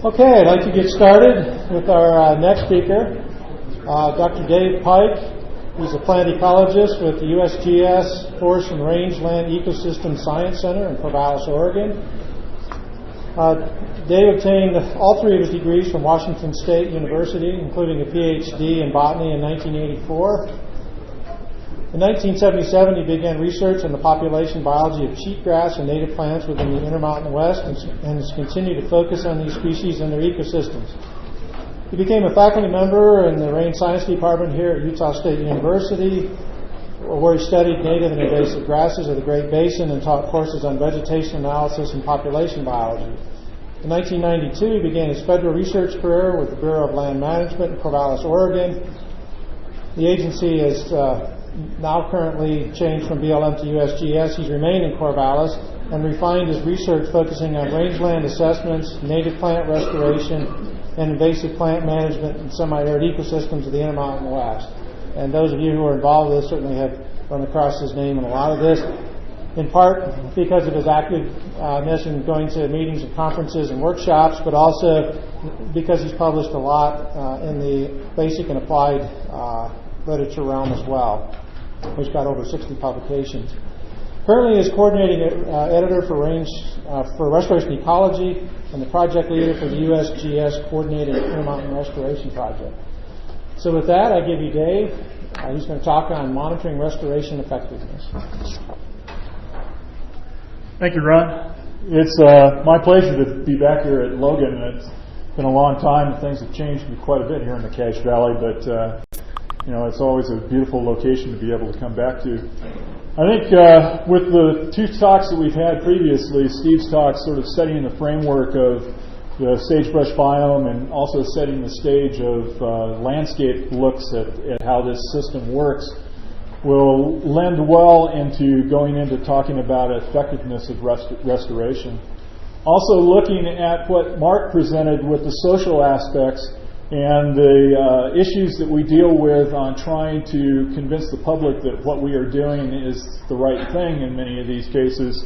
Okay, I'd like to get started with our next speaker, Dr. Dave Pike. He's a plant ecologist with the USGS Forest and Rangeland Ecosystem Science Center in Corvallis, Oregon. Dave obtained all three of his degrees from Washington State University, including a PhD in botany in 1984. In 1977, he began research on the population biology of cheatgrass and native plants within the Intermountain West and has continued to focus on these species and their ecosystems. He became a faculty member in the Rain Science Department here at Utah State University, where he studied native and invasive grasses of the Great Basin and taught courses on vegetation analysis and population biology. In 1992, he began his federal research career with the Bureau of Land Management in Corvallis, Oregon. The agency is now currently changed from BLM to USGS. He's remained in Corvallis and refined his research focusing on rangeland assessments, native plant restoration, and invasive plant management in semi-arid ecosystems of the Intermountain West. And those of you who are involved with this certainly have run across his name in a lot of this, in part because of his activeness in going to meetings and conferences and workshops, but also because he's published a lot in the basic and applied literature realm as well. He's got over 60 publications. Currently, he is coordinating editor for Restoration Ecology and the project leader for the USGS Coordinated Intermountain Restoration Project. So with that, I give you Dave. He's going to talk on monitoring restoration effectiveness. Thank you, Ron. It's my pleasure to be back here at Logan. It's been a long time, and things have changed quite a bit here in the Cache Valley, but it's always a beautiful location to be able to come back to. I think with the two talks that we've had previously, Steve's talk sort of setting the framework of the sagebrush biome and also setting the stage of landscape looks at how this system works will lend well into going into talking about effectiveness of restoration. Also looking at what Mark presented with the social aspects and the issues that we deal with on trying to convince the public that what we are doing is the right thing in many of these cases.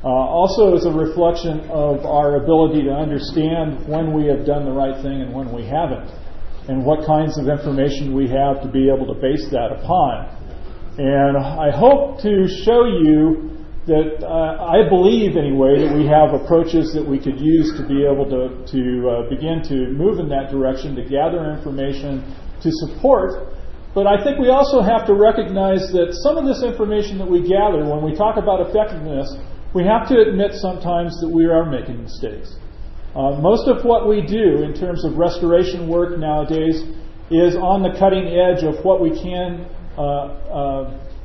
Also is a reflection of our ability to understand when we have done the right thing and when we haven't, and what kinds of information we have to be able to base that upon. And I hope to show you that I believe, anyway, that we have approaches that we could use to be able to begin to move in that direction, to gather information, to support. But I think we also have to recognize that some of this information that we gather, when we talk about effectiveness, we have to admit sometimes that we are making mistakes. Most of what we do in terms of restoration work nowadays is on the cutting edge of what we can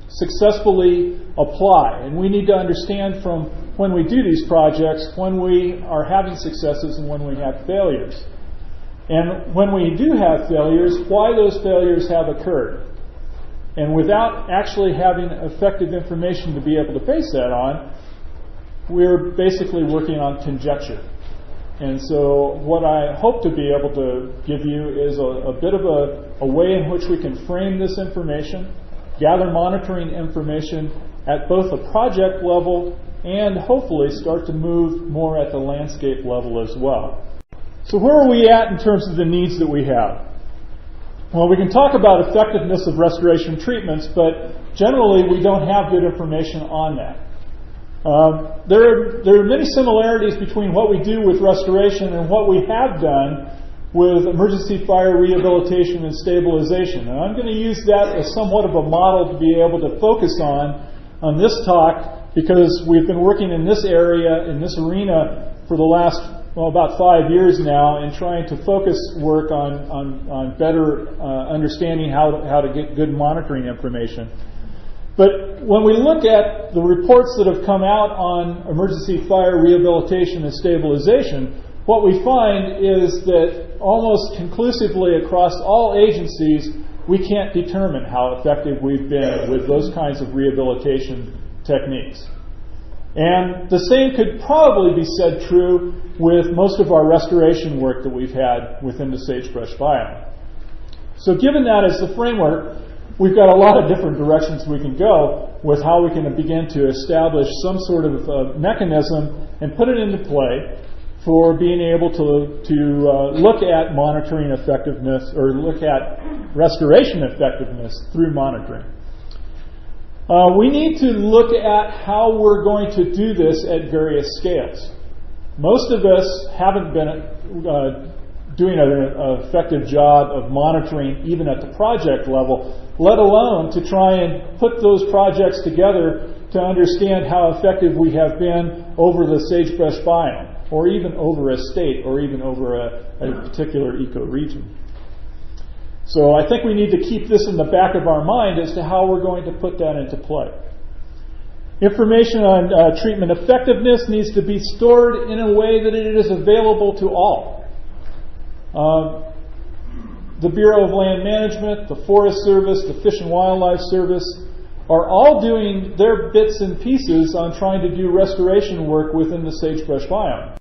successfully apply. And we need to understand from when we do these projects, when we are having successes and when we have failures. And when we do have failures, why those failures have occurred. And without actually having effective information to be able to base that on, we're basically working on conjecture. And so what I hope to be able to give you is a bit of a way in which we can frame this information, gather monitoring information at both a project level and hopefully start to move more at the landscape level as well. So where are we at in terms of the needs that we have? Well, we can talk about effectiveness of restoration treatments, but generally we don't have good information on that. There are many similarities between what we do with restoration and what we have done with emergency fire rehabilitation and stabilization. And I'm going to use that as somewhat of a model to be able to focus on this talk, because we've been working in this area, in this arena, for the last, about 5 years now, and trying to focus work on better understanding how to get good monitoring information. But when we look at the reports that have come out on emergency fire rehabilitation and stabilization, what we find is that almost conclusively across all agencies, we can't determine how effective we've been with those kinds of rehabilitation techniques. And the same could probably be said true with most of our restoration work that we've had within the sagebrush biome. So given that as the framework, we've got a lot of different directions we can go with how we can begin to establish some sort of mechanism and put it into play for being able to look at monitoring effectiveness or look at restoration effectiveness through monitoring. We need to look at how we're going to do this at various scales. Most of us haven't been doing an effective job of monitoring even at the project level, let alone to try and put those projects together to understand how effective we have been over the sagebrush biome, or even over a state, or even over a particular ecoregion. So I think we need to keep this in the back of our mind as to how we're going to put that into play. Information on treatment effectiveness needs to be stored in a way that it is available to all. The Bureau of Land Management, the Forest Service, the Fish and Wildlife Service are all doing their bits and pieces on trying to do restoration work within the sagebrush biome.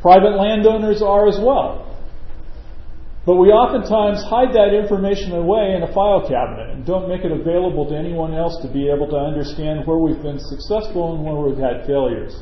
Private landowners are as well. But we oftentimes hide that information away in a file cabinet and don't make it available to anyone else to be able to understand where we've been successful and where we've had failures.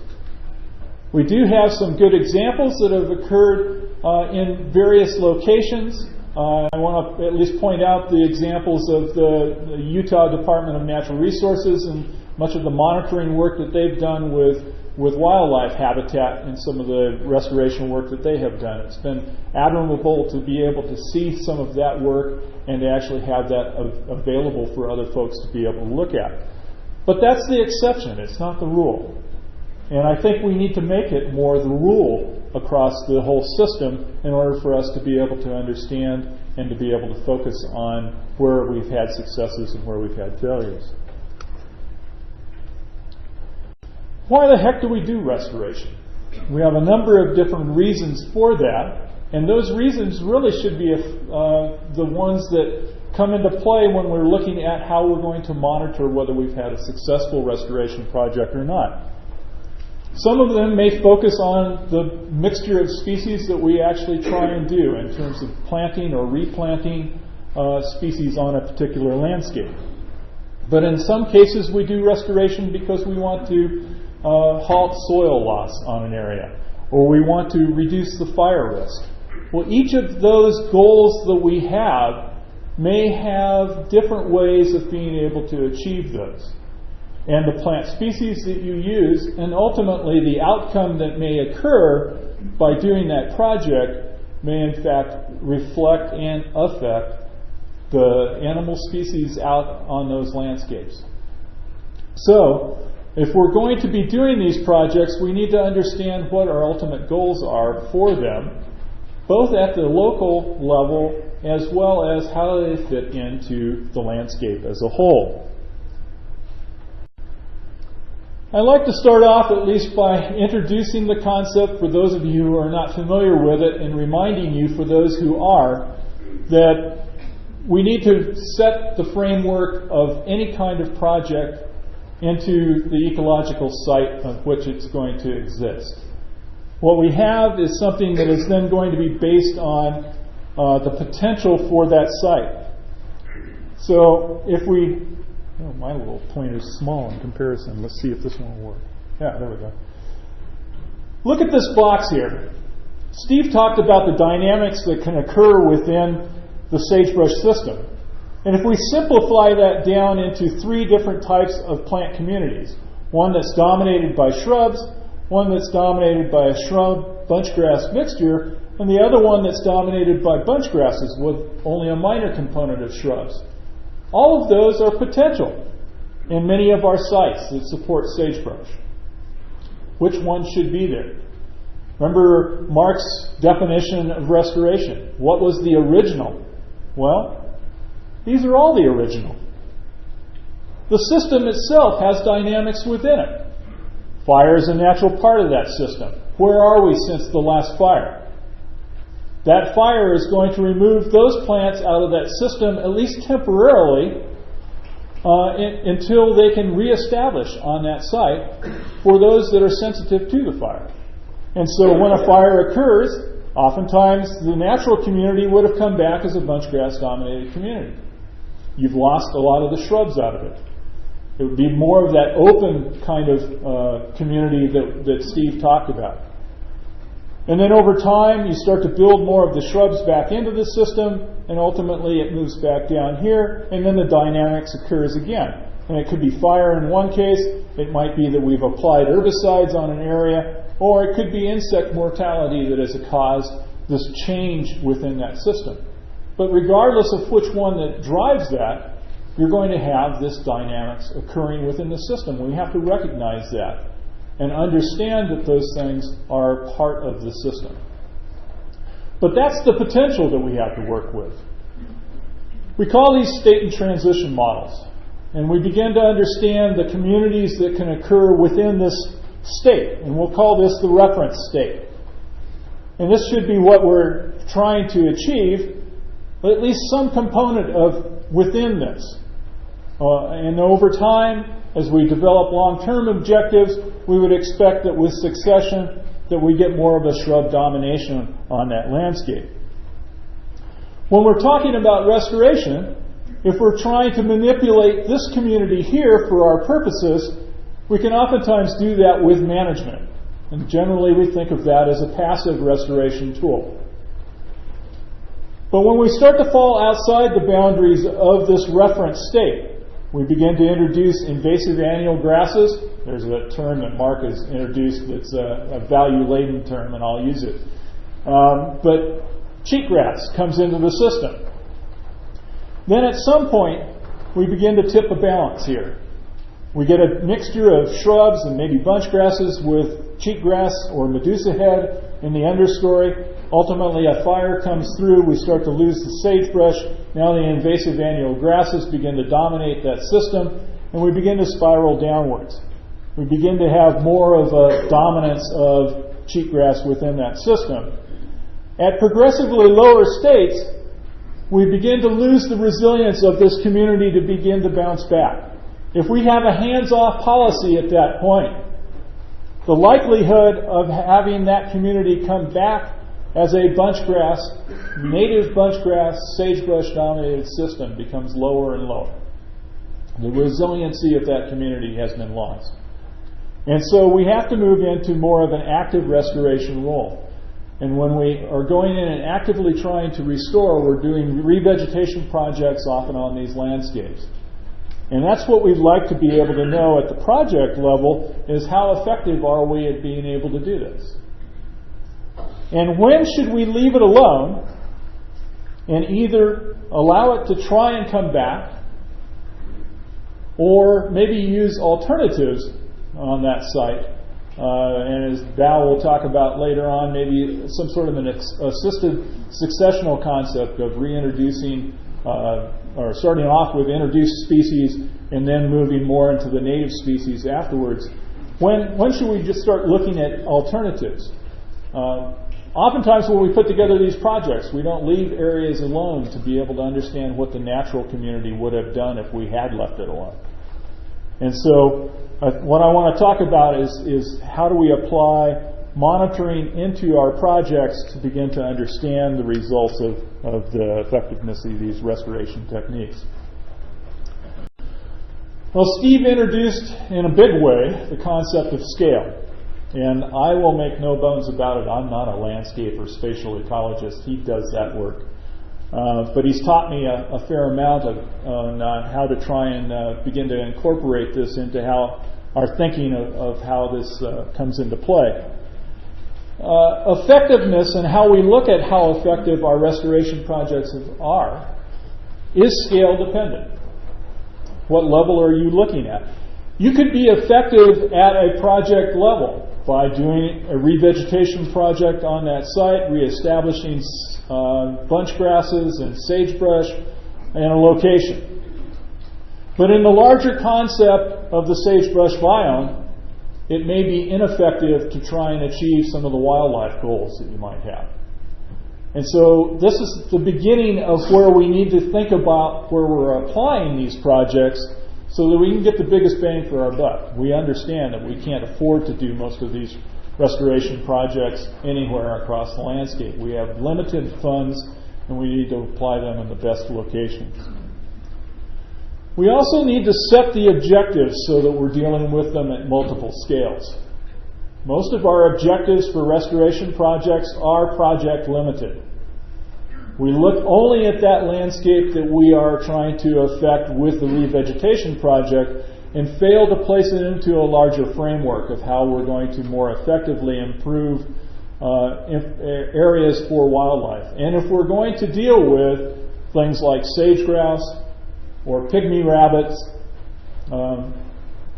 We do have some good examples that have occurred in various locations. I want to at least point out the examples of the Utah Department of Natural Resources and much of the monitoring work that they've done with wildlife habitat and some of the restoration work that they have done. It's been admirable to be able to see some of that work and to actually have that available for other folks to be able to look at. But that's the exception. It's not the rule. And I think we need to make it more the rule across the whole system in order for us to be able to understand and to be able to focus on where we've had successes and where we've had failures. Why the heck do we do restoration? We have a number of different reasons for that, and those reasons really should be the ones that come into play when we're looking at how we're going to monitor whether we've had a successful restoration project or not. Some of them may focus on the mixture of species that we actually try and do in terms of planting or replanting species on a particular landscape. But in some cases we do restoration because we want to halt soil loss on an area, or we want to reduce the fire risk. Well, each of those goals that we have may have different ways of being able to achieve those. And the plant species that you use, and ultimately the outcome that may occur by doing that project may in fact reflect and affect the animal species out on those landscapes. So, if we're going to be doing these projects, we need to understand what our ultimate goals are for them, both at the local level as well as how they fit into the landscape as a whole. I'd like to start off at least by introducing the concept for those of you who are not familiar with it and reminding you for those who are that we need to set the framework of any kind of project into the ecological site of which it's going to exist. What we have is something that is then going to be based on the potential for that site. So if we, oh, my little pointer's small in comparison. Let's see if this one will work. Yeah, there we go. Look at this box here. Steve talked about the dynamics that can occur within the sagebrush system. And if we simplify that down into three different types of plant communities, one that's dominated by shrubs, one that's dominated by a shrub bunchgrass mixture, and the other one that's dominated by bunch grasses with only a minor component of shrubs. All of those are potential in many of our sites that support sagebrush. Which one should be there? Remember Mark's definition of restoration. What was the original? Well, these are all the original. The system itself has dynamics within it. Fire is a natural part of that system. Where are we since the last fire? That fire is going to remove those plants out of that system, at least temporarily, until they can reestablish on that site for those that are sensitive to the fire. And so when a fire occurs, oftentimes the natural community would have come back as a bunchgrass-dominated community. You've lost a lot of the shrubs out of it. It would be more of that open kind of community that Steve talked about. And then over time, you start to build more of the shrubs back into the system, and ultimately it moves back down here, and then the dynamics occurs again. And it could be fire in one case, it might be that we've applied herbicides on an area, or it could be insect mortality that has caused this change within that system. But regardless of which one that drives that, you're going to have this dynamics occurring within the system. We have to recognize that and understand that those things are part of the system. But that's the potential that we have to work with. We call these state and transition models. And we begin to understand the communities that can occur within this state. And we'll call this the reference state. And this should be what we're trying to achieve, but at least some component of within this. And over time, as we develop long-term objectives, we would expect that with succession that we get more of a shrub domination on that landscape. When we're talking about restoration, if we're trying to manipulate this community here for our purposes, we can oftentimes do that with management. And generally we think of that as a passive restoration tool. But when we start to fall outside the boundaries of this reference state, we begin to introduce invasive annual grasses. There's a term that Mark has introduced that's a value-laden term, and I'll use it. But cheatgrass comes into the system. Then at some point, we begin to tip a balance here. We get a mixture of shrubs and maybe bunch grasses with cheatgrass or medusa head in the understory. Ultimately, a fire comes through. We start to lose the sagebrush. Now the invasive annual grasses begin to dominate that system, and we begin to spiral downwards. We begin to have more of a dominance of cheatgrass within that system. At progressively lower states, we begin to lose the resilience of this community to begin to bounce back. If we have a hands-off policy at that point, the likelihood of having that community come back as a bunchgrass, native bunchgrass, sagebrush-dominated system becomes lower and lower. The resiliency of that community has been lost. And so we have to move into more of an active restoration role. And when we are going in and actively trying to restore, we're doing revegetation projects often on these landscapes. And that's what we'd like to be able to know at the project level, is how effective are we at being able to do this. And when should we leave it alone and either allow it to try and come back, or maybe use alternatives on that site. And as Val will talk about later on, maybe some sort of an assisted successional concept of reintroducing or starting off with introduced species and then moving more into the native species afterwards. When should we just start looking at alternatives? Oftentimes when we put together these projects, we don't leave areas alone to be able to understand what the natural community would have done if we had left it alone. And so what I want to talk about is how do we apply monitoring into our projects to begin to understand the results of the effectiveness of these restoration techniques. Well, Steve introduced in a big way the concept of scale. And I will make no bones about it. I'm not a landscape or spatial ecologist. He does that work. But he's taught me a fair amount on how to try and begin to incorporate this into how our thinking of how this comes into play. Effectiveness and how we look at how effective our restoration projects are is scale dependent. What level are you looking at? You could be effective at a project level by doing a revegetation project on that site, reestablishing bunch grasses and sagebrush in a location. But in the larger concept of the sagebrush biome, it may be ineffective to try and achieve some of the wildlife goals that you might have. And so this is the beginning of where we need to think about where we're applying these projects so that we can get the biggest bang for our buck. We understand that we can't afford to do most of these restoration projects anywhere across the landscape. We have limited funds and we need to apply them in the best locations. We also need to set the objectives so that we're dealing with them at multiple scales. Most of our objectives for restoration projects are project limited. We look only at that landscape that we are trying to affect with the revegetation project and fail to place it into a larger framework of how we're going to more effectively improve areas for wildlife. And if we're going to deal with things like sage grouse or pygmy rabbits,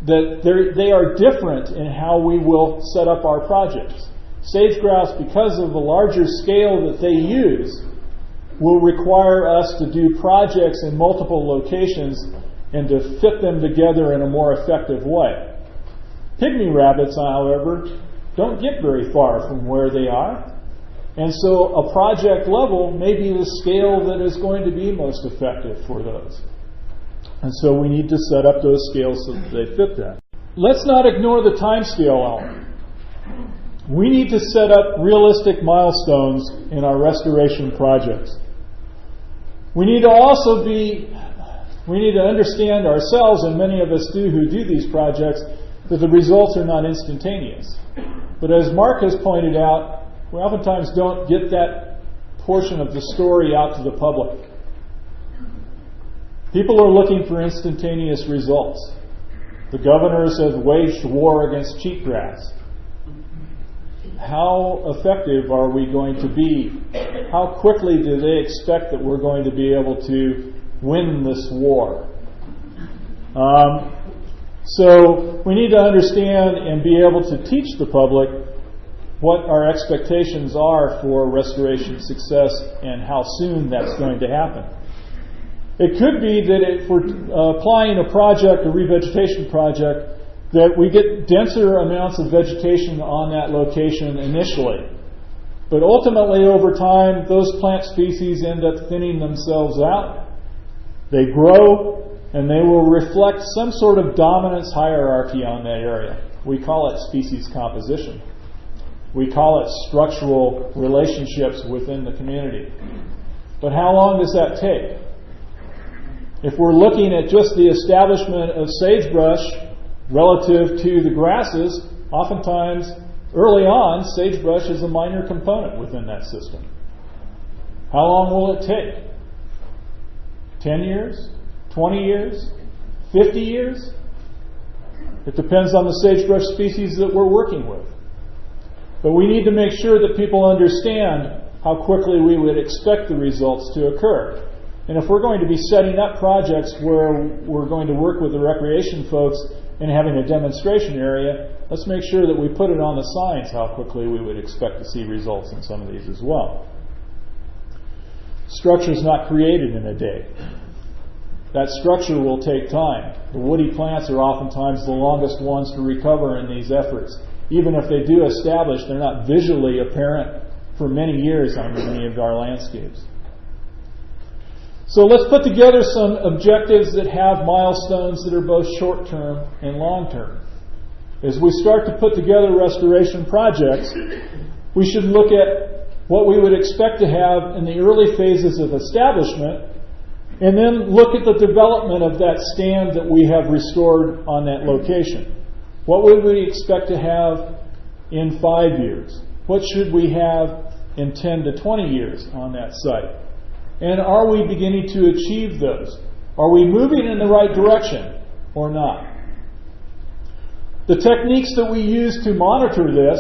that they are different in how we will set up our projects. Sage grouse, because of the larger scale that they use, will require us to do projects in multiple locations and to fit them together in a more effective way. Pygmy rabbits, however, don't get very far from where they are, and so a project level may be the scale that is going to be most effective for those. And so we need to set up those scales so that they fit that. Let's not ignore the time scale element. We need to set up realistic milestones in our restoration projects. We need to understand ourselves, and many of us who do these projects, that the results are not instantaneous. But as Mark has pointed out, we oftentimes don't get that portion of the story out to the public. People are looking for instantaneous results. The governors have waged war against cheatgrass. How effective are we going to be? How quickly do they expect that we're going to be able to win this war? So we need to understand and be able to teach the public what our expectations are for restoration success and how soon that's going to happen. It could be that if we're applying a project, a revegetation project, that we get denser amounts of vegetation on that location initially. But ultimately, over time, those plant species end up thinning themselves out. They grow, and they will reflect some sort of dominance hierarchy on that area. We call it species composition. We call it structural relationships within the community. But how long does that take? If we're looking at just the establishment of sagebrush relative to the grasses, oftentimes, early on, sagebrush is a minor component within that system. How long will it take? 10 years? 20 years? 50 years? It depends on the sagebrush species that we're working with. But we need to make sure that people understand how quickly we would expect the results to occur. And if we're going to be setting up projects where we're going to work with the recreation folks and having a demonstration area, let's make sure that we put it on the signs how quickly we would expect to see results in some of these as well. Structure is not created in a day. That structure will take time. The woody plants are oftentimes the longest ones to recover in these efforts. Even if they do establish, they're not visually apparent for many years on many of our landscapes. So let's put together some objectives that have milestones that are both short-term and long-term. As we start to put together restoration projects, we should look at what we would expect to have in the early phases of establishment, and then look at the development of that stand that we have restored on that location. What would we expect to have in 5 years? What should we have in 10 to 20 years on that site? And are we beginning to achieve those? Are we moving in the right direction or not? The techniques that we use to monitor this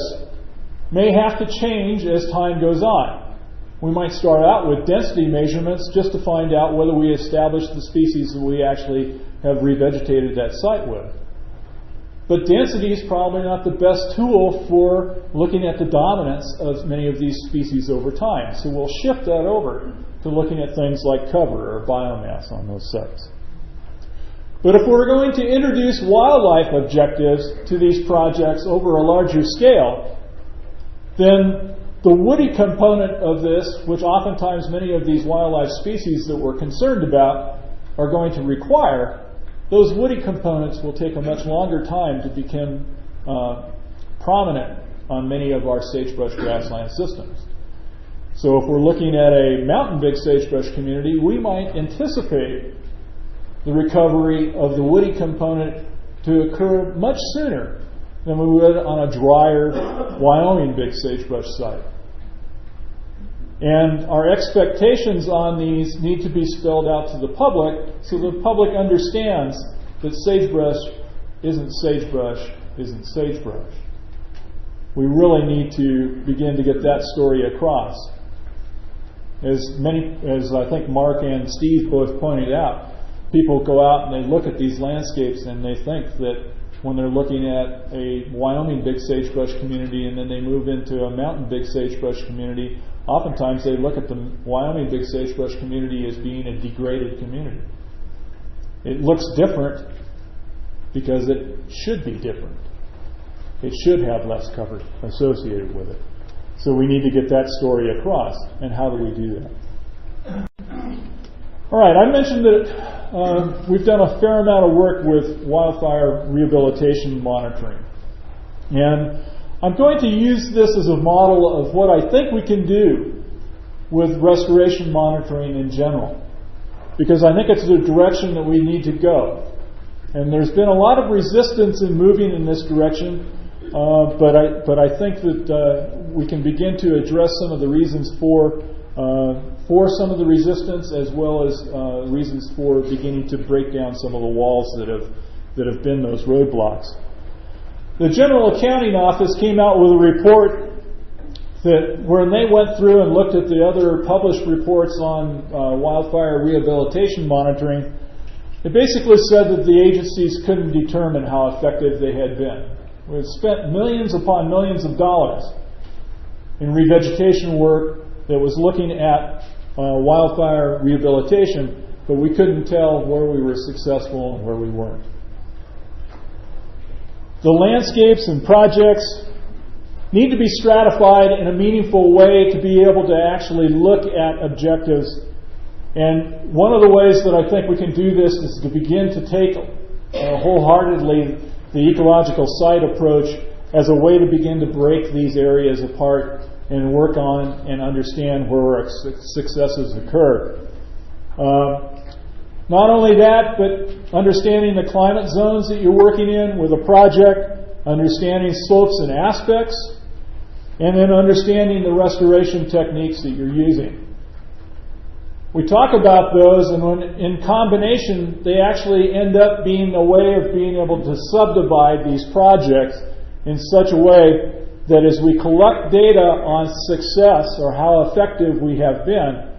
may have to change as time goes on. We might start out with density measurements just to find out whether we establish the species that we actually have revegetated that site with. But density is probably not the best tool for looking at the dominance of many of these species over time. So we'll shift that over to looking at things like cover or biomass on those sites. But if we're going to introduce wildlife objectives to these projects over a larger scale, then the woody component of this, which oftentimes many of these wildlife species that we're concerned about are going to require, those woody components will take a much longer time to become prominent on many of our sagebrush grassland systems. So if we're looking at a mountain big sagebrush community, we might anticipate the recovery of the woody component to occur much sooner than we would on a drier Wyoming big sagebrush site. And our expectations on these need to be spelled out to the public so the public understands that sagebrush isn't sagebrush isn't sagebrush. We really need to begin to get that story across. As I think Mark and Steve both pointed out, people go out and they look at these landscapes and they think that when they're looking at a Wyoming big sagebrush community and then they move into a mountain big sagebrush community, oftentimes they look at the Wyoming big sagebrush community as being a degraded community. It looks different because it should be different. It should have less cover associated with it. So we need to get that story across. And how do we do that? All right, I mentioned that we've done a fair amount of work with wildfire rehabilitation monitoring. And I'm going to use this as a model of what I think we can do with restoration monitoring in general, because I think it's the direction that we need to go. And there's been a lot of resistance in moving in this direction, but I think that we can begin to address some of the reasons for some of the resistance, as well as reasons for beginning to break down some of the walls that have been those roadblocks. The General Accounting Office came out with a report that when they went through and looked at the other published reports on wildfire rehabilitation monitoring, it basically said that the agencies couldn't determine how effective they had been. We had spent millions upon millions of dollars in revegetation work that was looking at wildfire rehabilitation, but we couldn't tell where we were successful and where we weren't. The landscapes and projects need to be stratified in a meaningful way to be able to actually look at objectives. And one of the ways that I think we can do this is to begin to take wholeheartedly the ecological site approach as a way to begin to break these areas apart and work on and understand where our successes occur. Not only that, but understanding the climate zones that you're working in with a project, understanding slopes and aspects, and then understanding the restoration techniques that you're using. We talk about those, and when in combination, they actually end up being a way of being able to subdivide these projects in such a way that as we collect data on success or how effective we have been,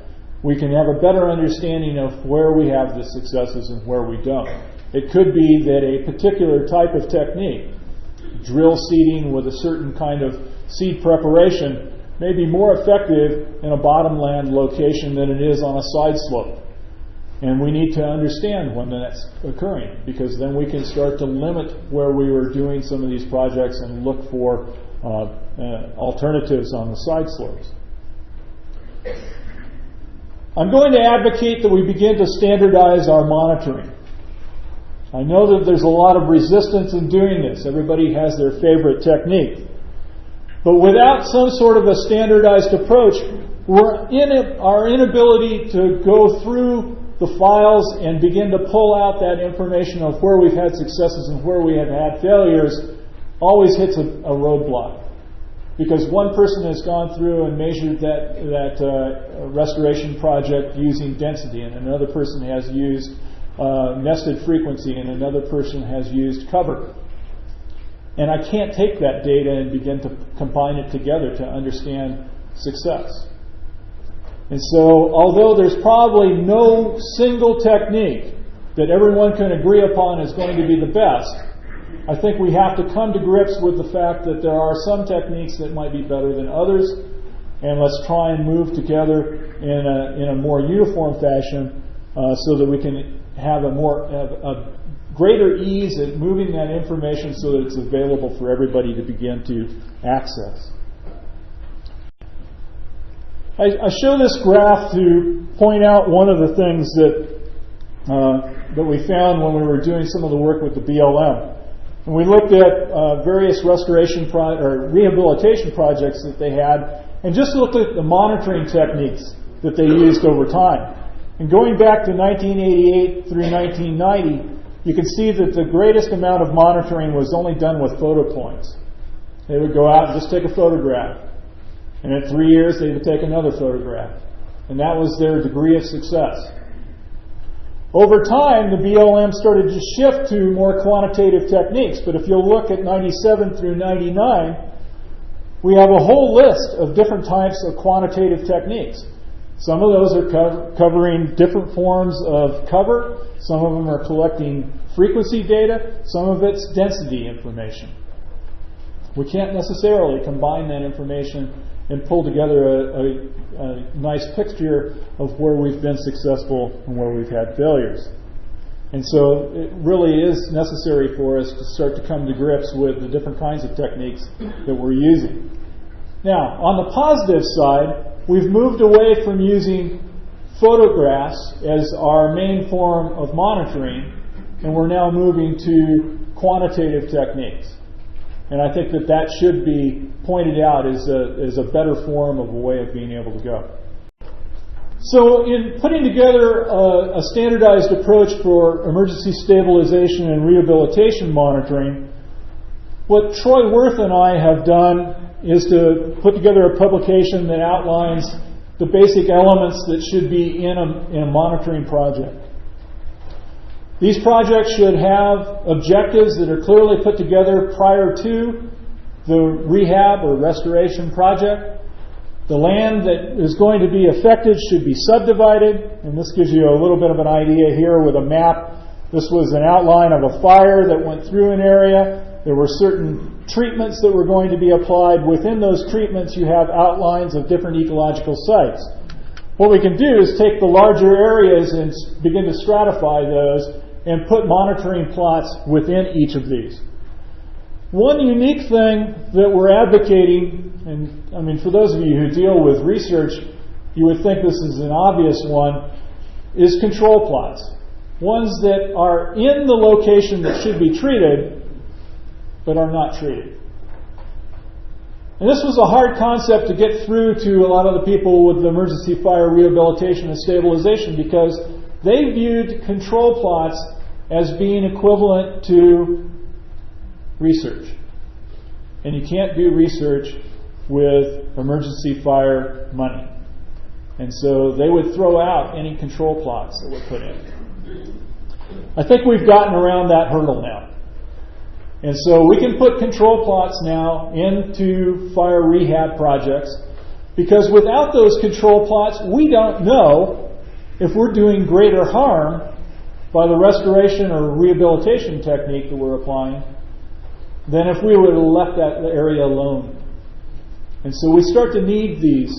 we can have a better understanding of where we have the successes and where we don't. It could be that a particular type of technique, drill seeding with a certain kind of seed preparation, may be more effective in a bottomland location than it is on a side slope. And we need to understand when that's occurring, because then we can start to limit where we were doing some of these projects and look for alternatives on the side slopes. I'm going to advocate that we begin to standardize our monitoring. I know that there's a lot of resistance in doing this. Everybody has their favorite technique. But without some sort of a standardized approach, our inability to go through the files and begin to pull out that information of where we've had successes and where we have had failures always hits a roadblock. Because one person has gone through and measured that restoration project using density, and another person has used nested frequency, and another person has used cover. And I can't take that data and begin to combine it together to understand success. And so, although there's probably no single technique that everyone can agree upon is going to be the best, I think we have to come to grips with the fact that there are some techniques that might be better than others, and let's try and move together in a more uniform fashion so that we can have a greater ease at moving that information so that it's available for everybody to begin to access. I show this graph to point out one of the things that we found when we were doing some of the work with the BLM. And we looked at various restoration or rehabilitation projects that they had, and just looked at the monitoring techniques that they used over time. And going back to 1988 through 1990, you can see that the greatest amount of monitoring was only done with photo points. They would go out and just take a photograph. And at 3 years, they would take another photograph. And that was their degree of success. Over time, the BLM started to shift to more quantitative techniques. But if you'll look at 97 through 99, we have a whole list of different types of quantitative techniques. Some of those are covering different forms of cover. Some of them are collecting frequency data. Some of it's density information. We can't necessarily combine that information and pull together a nice picture of where we've been successful and where we've had failures. And so it really is necessary for us to start to come to grips with the different kinds of techniques that we're using. Now, on the positive side, we've moved away from using photographs as our main form of monitoring, and we're now moving to quantitative techniques. And I think that that should be pointed out as a better form of a way of being able to go. So in putting together a standardized approach for emergency stabilization and rehabilitation monitoring, what Troy Worth and I have done is to put together a publication that outlines the basic elements that should be in a monitoring project. These projects should have objectives that are clearly put together prior to the rehab or restoration project. The land that is going to be affected should be subdivided, and this gives you a little bit of an idea here with a map. This was an outline of a fire that went through an area. There were certain treatments that were going to be applied. Within those treatments, you have outlines of different ecological sites. What we can do is take the larger areas and begin to stratify those and put monitoring plots within each of these. One unique thing that we're advocating, and I mean for those of you who deal with research, you would think this is an obvious one, is control plots. Ones that are in the location that should be treated, but are not treated. And this was a hard concept to get through to a lot of the people with emergency fire rehabilitation and stabilization, because they viewed control plots as being equivalent to research. And you can't do research with emergency fire money. And so they would throw out any control plots that were put in. I think we've gotten around that hurdle now. And so we can put control plots now into fire rehab projects, because without those control plots, we don't know if we're doing greater harm by the restoration or rehabilitation technique that we're applying than if we would have left that area alone. And so we start to need these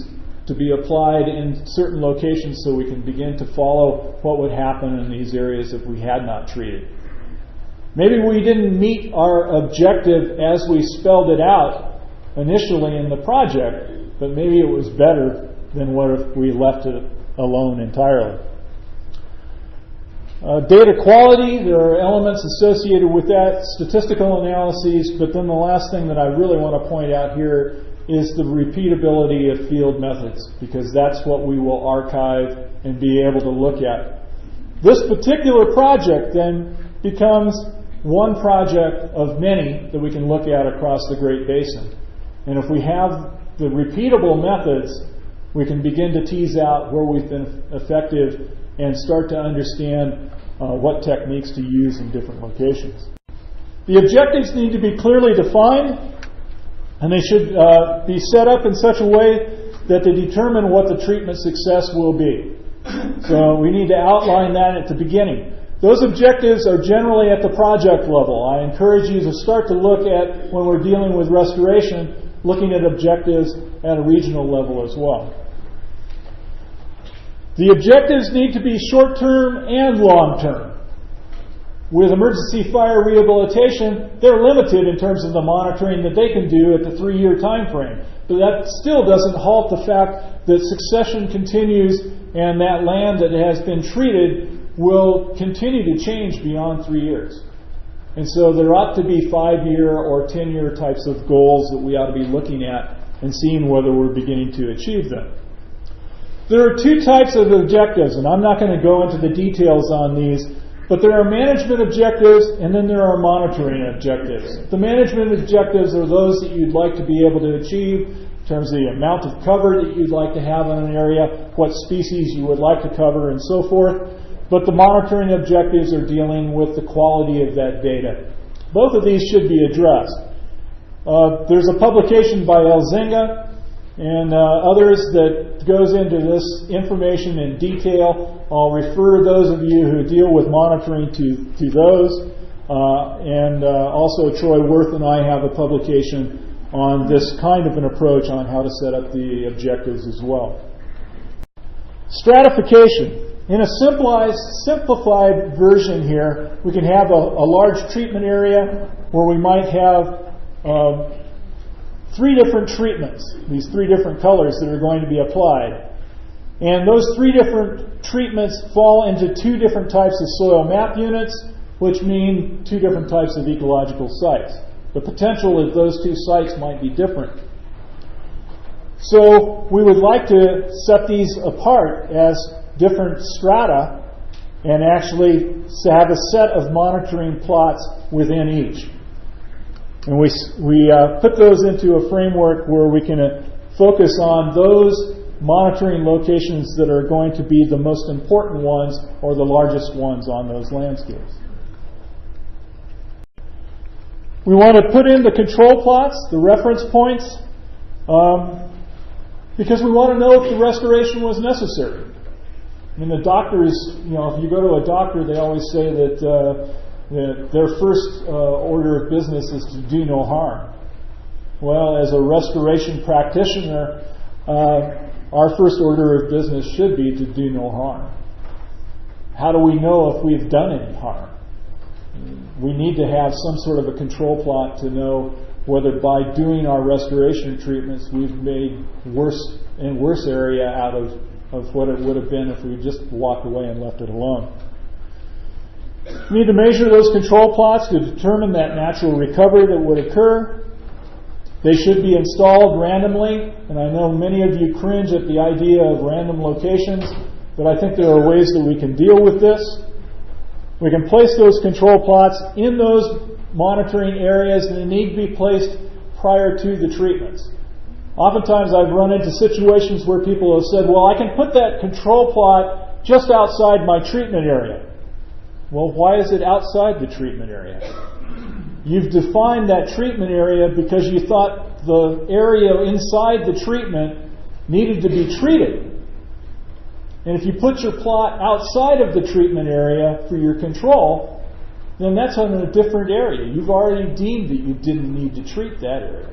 to be applied in certain locations so we can begin to follow what would happen in these areas if we had not treated. Maybe we didn't meet our objective as we spelled it out initially in the project, but maybe it was better than what if we left it alone entirely. Data quality, there are elements associated with that, statistical analyses, but then the last thing that I really want to point out here is the repeatability of field methods, because that's what we will archive and be able to look at. This particular project then becomes one project of many that we can look at across the Great Basin. And if we have the repeatable methods, we can begin to tease out where we've been effective and start to understand what techniques to use in different locations. The objectives need to be clearly defined, and they should be set up in such a way that they determine what the treatment success will be. So we need to outline that at the beginning. Those objectives are generally at the project level. I encourage you to start to look at, when we're dealing with restoration, looking at objectives at a regional level as well. The objectives need to be short-term and long-term. With emergency fire rehabilitation, they're limited in terms of the monitoring that they can do at the 3-year time frame. But that still doesn't halt the fact that succession continues and that land that has been treated will continue to change beyond 3 years. And so there ought to be 5-year or 10-year types of goals that we ought to be looking at and seeing whether we're beginning to achieve them. There are 2 types of objectives, and I'm not going to go into the details on these, But there are management objectives, and then there are monitoring objectives. The management objectives are those that you'd like to be able to achieve in terms of the amount of cover that you'd like to have in an area, what species you would like to cover, and so forth. But the monitoring objectives are dealing with the quality of that data. Both of these should be addressed. There's a publication by Elzinga and others that goes into this information in detail. I'll refer those of you who deal with monitoring to those. Also Troy Worth and I have a publication on this kind of an approach on how to set up the objectives as well. Stratification. In a simplified version here, we can have a large treatment area where we might have 3 different treatments, these 3 different colors that are going to be applied. And those 3 different treatments fall into 2 different types of soil map units, which mean 2 different types of ecological sites. The potential of those 2 sites might be different. So we would like to set these apart as different strata and actually have a set of monitoring plots within each. And we put those into a framework where we can focus on those monitoring locations that are going to be the most important ones or the largest ones on those landscapes. We want to put in the control plots, the reference points, because we want to know if the restoration was necessary. I mean, the doctors, if you go to a doctor, they always say that their first order of business is to do no harm. Well, as a restoration practitioner, our first order of business should be to do no harm. How do we know if we've done any harm? We need to have some sort of a control plot to know whether by doing our restoration treatments we've made worse and worse area out of what it would have been if we just walked away and left it alone. We need to measure those control plots to determine that natural recovery that would occur. They should be installed randomly, and I know many of you cringe at the idea of random locations, but I think there are ways that we can deal with this. We can place those control plots in those monitoring areas, and they need to be placed prior to the treatments. Oftentimes I've run into situations where people have said, well, I can put that control plot just outside my treatment area. Well, why is it outside the treatment area? You've defined that treatment area because you thought the area inside the treatment needed to be treated. And if you put your plot outside of the treatment area for your control, then that's on a different area. You've already deemed that you didn't need to treat that area.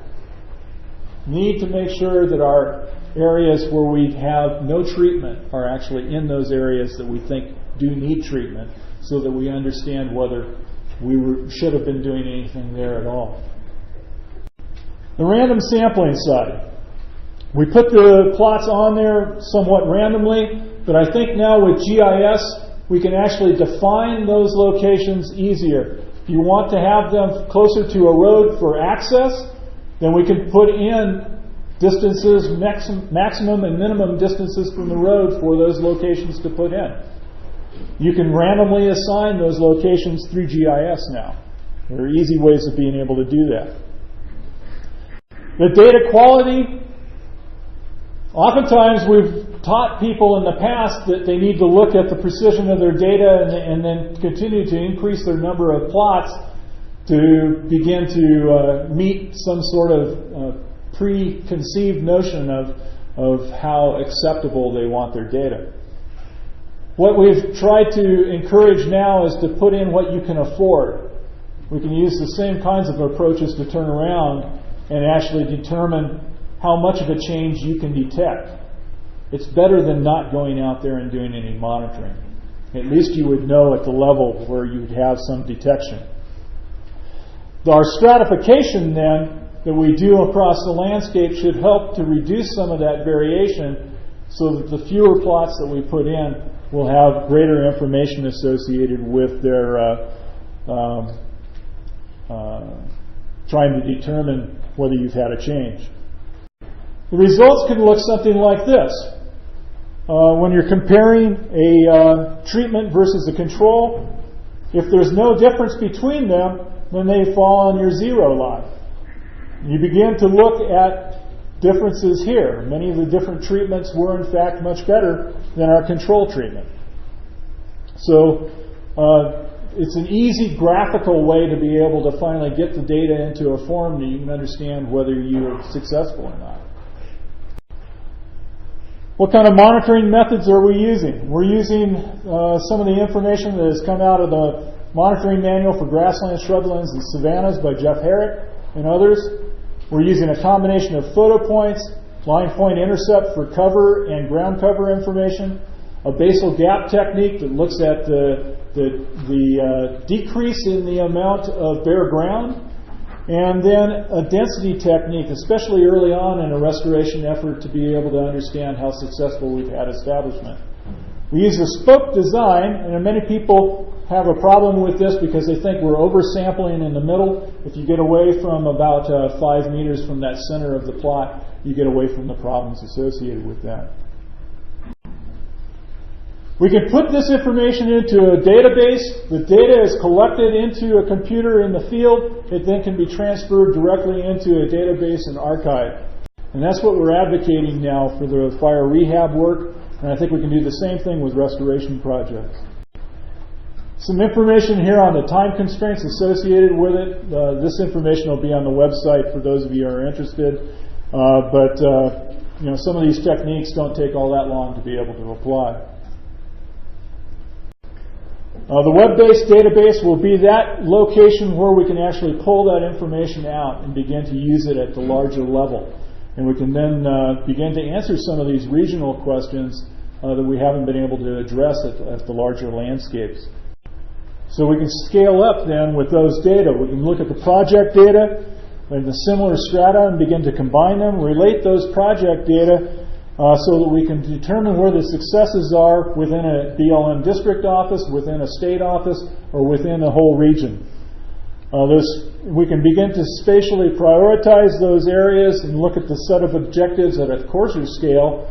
Need to make sure that our areas where we have no treatment are actually in those areas that we think do need treatment, so that we understand whether we should have been doing anything there at all. The random sampling side. We put the plots on there somewhat randomly, but I think now with GIS we can actually define those locations easier. If you want to have them closer to a road for access, then we can put in distances, maximum and minimum distances from the road for those locations to put in. You can randomly assign those locations through GIS now. There are easy ways of being able to do that. The data quality. Oftentimes we've taught people in the past that they need to look at the precision of their data and then continue to increase their number of plots to begin to meet some sort of preconceived notion of how acceptable they want their data. What we've tried to encourage now is to put in what you can afford. We can use the same kinds of approaches to turn around and actually determine how much of a change you can detect. It's better than not going out there and doing any monitoring. At least you would know at the level where you would have some detection. Our stratification then that we do across the landscape should help to reduce some of that variation so that the fewer plots that we put in will have greater information associated with their trying to determine whether you've had a change. The results can look something like this. When you're comparing a treatment versus a control, If there's no difference between them, then they fall on your 0 line. You begin to look at differences here. Many of the different treatments were in fact much better than our control treatment. So it's an easy graphical way to be able to finally get the data into a form that you can understand whether you're successful or not. What kind of monitoring methods are we using? We're using some of the information that has come out of the monitoring manual for grasslands, shrublands, and savannas by Jeff Herrick and others. We're using a combination of photo points, line point intercept for cover and ground cover information, a basal gap technique that looks at the decrease in the amount of bare ground, and then a density technique, especially early on in a restoration effort, to be able to understand how successful we've had establishment. We use a spoke design, and many people have a problem with this because they think we're oversampling in the middle. If you get away from about 5 meters from that center of the plot, you get away from the problems associated with that. We can put this information into a database. The data is collected into a computer in the field. It then can be transferred directly into a database and archived. And that's what we're advocating now for the fire rehab work. And I think we can do the same thing with restoration projects. Some information here on the time constraints associated with it. This information will be on the website for those of you who are interested. Some of these techniques don't take all that long to be able to apply. The web-based database will be that location where we can actually pull that information out and begin to use it at the larger level. And we can then begin to answer some of these regional questions that we haven't been able to address at the larger landscapes. So we can scale up then with those data. We can look at the project data and the similar strata and begin to combine them, relate those project data so that we can determine where the successes are within a BLM district office, within a state office, or within a whole region. We can begin to spatially prioritize those areas and look at the set of objectives at a coarser scale,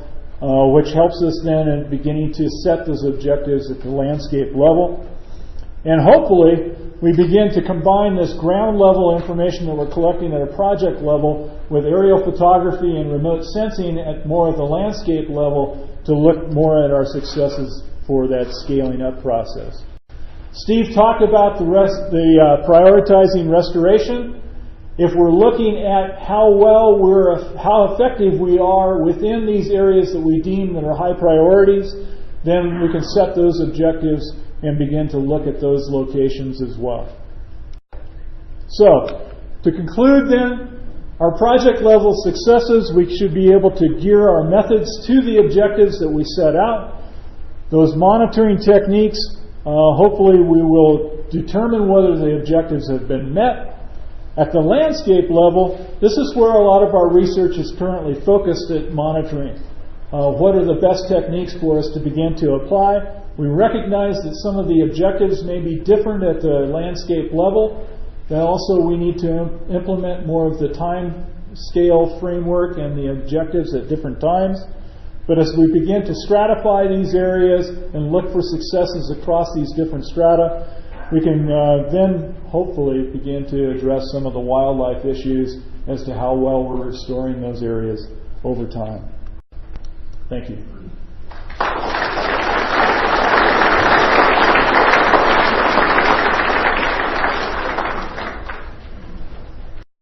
which helps us then in beginning to set those objectives at the landscape level. And hopefully, we begin to combine this ground level information that we're collecting at a project level with aerial photography and remote sensing at more of the landscape level to look more at our successes for that scaling up process. Steve talked about the prioritizing restoration. If we're looking at how effective we are within these areas that we deem that are high priorities, then we can set those objectives and begin to look at those locations as well. So, to conclude then, our project level successes, we should be able to gear our methods to the objectives that we set out. Those monitoring techniques, hopefully we will determine whether the objectives have been met. At the landscape level, this is where a lot of our research is currently focused at monitoring. What are the best techniques for us to begin to apply? We recognize that some of the objectives may be different at the landscape level. Then also we need to implement more of the time scale framework and the objectives at different times. But as we begin to stratify these areas and look for successes across these different strata, we can then hopefully begin to address some of the wildlife issues as to how well we're restoring those areas over time. Thank you.